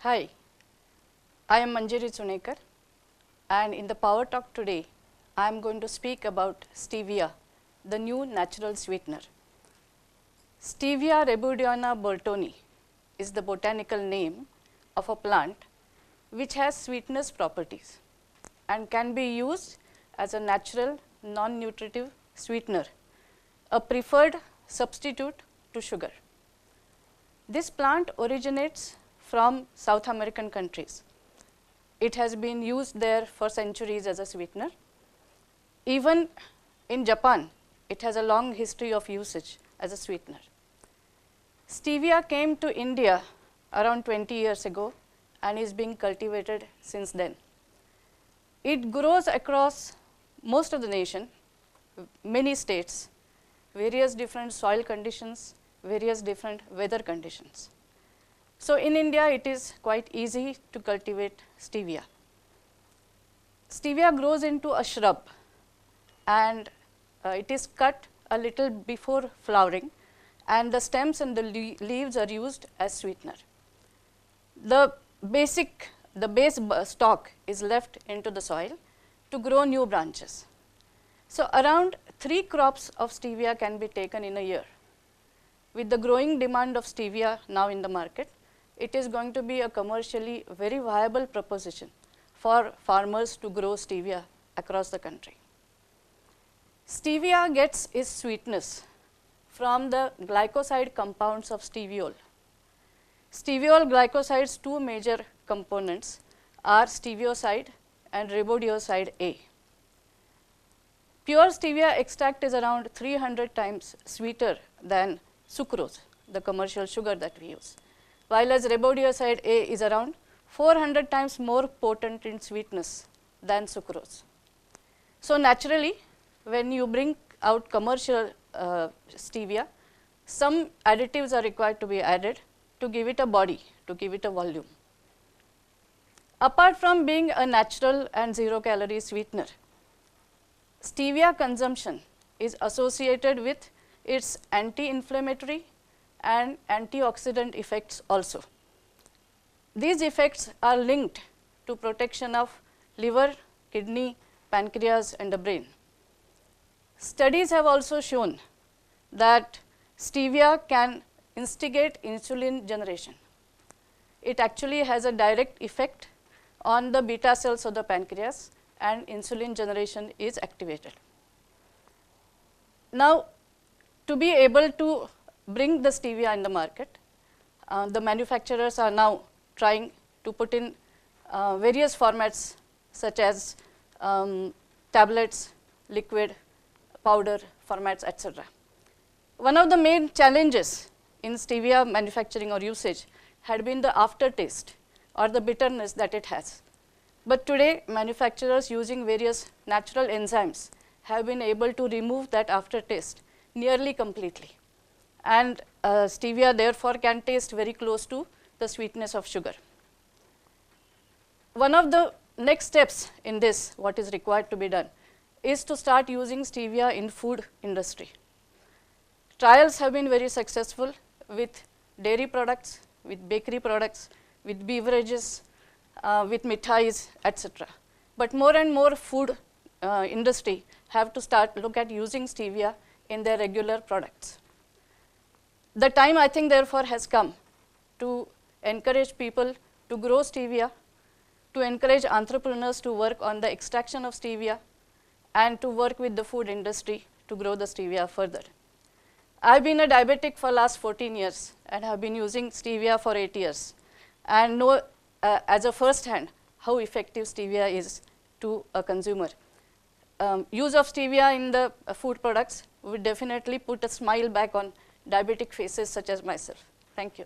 Hi, I am Manjiri Chunekar, and in the PowerTalk today, I am going to speak about Stevia, the new natural sweetener. Stevia rebaudiana boltoni is the botanical name of a plant which has sweetness properties and can be used as a natural non-nutritive sweetener, a preferred substitute to sugar. This plant originates from South American countries. It has been used there for centuries as a sweetener. Even in Japan, it has a long history of usage as a sweetener. Stevia came to India around 20 years ago and is being cultivated since then. It grows across most of the nation, many states, various different soil conditions, various different weather conditions. So, in India, it is quite easy to cultivate Stevia. Stevia grows into a shrub and it is cut a little before flowering, and the stems and the leaves are used as sweetener. The base stalk is left into the soil to grow new branches. So, around 3 crops of Stevia can be taken in a year. With the growing demand of Stevia now in the market, it is going to be a commercially very viable proposition for farmers to grow Stevia across the country. Stevia gets its sweetness from the glycoside compounds of steviol. Steviol glycoside's 2 major components are stevioside and ribodioside A. Pure Stevia extract is around 300 times sweeter than sucrose, the commercial sugar that we use, while as ribodioside A is around 400 times more potent in sweetness than sucrose. So, naturally, when you bring out commercial Stevia, some additives are required to be added to give it a body, to give it a volume. Apart from being a natural and 0-calorie sweetener, Stevia consumption is associated with its anti-inflammatory and antioxidant effects also. These effects are linked to protection of liver, kidney, pancreas and the brain. Studies have also shown that Stevia can instigate insulin generation. It actually has a direct effect on the beta cells of the pancreas, and insulin generation is activated. Now, to be able to bring the Stevia in the market, the manufacturers are now trying to put in various formats such as tablets, liquid, powder formats, etc. One of the main challenges in Stevia manufacturing or usage had been the aftertaste or the bitterness that it has. But today, manufacturers using various natural enzymes have been able to remove that aftertaste nearly completely, and Stevia therefore can taste very close to the sweetness of sugar. One of the next steps in this, what is required to be done, is to start using Stevia in food industry. Trials have been very successful with dairy products, with bakery products, with beverages, with mithais, etc. But more and more food industry have to start look at using Stevia in their regular products. The time, I think, therefore has come to encourage people to grow Stevia, to encourage entrepreneurs to work on the extraction of Stevia, and to work with the food industry to grow the Stevia further. I have been a diabetic for last 14 years and have been using Stevia for 8 years, and know as a first hand how effective Stevia is to a consumer. Use of Stevia in the food products would definitely put a smile back on diabetic faces such as myself. Thank you.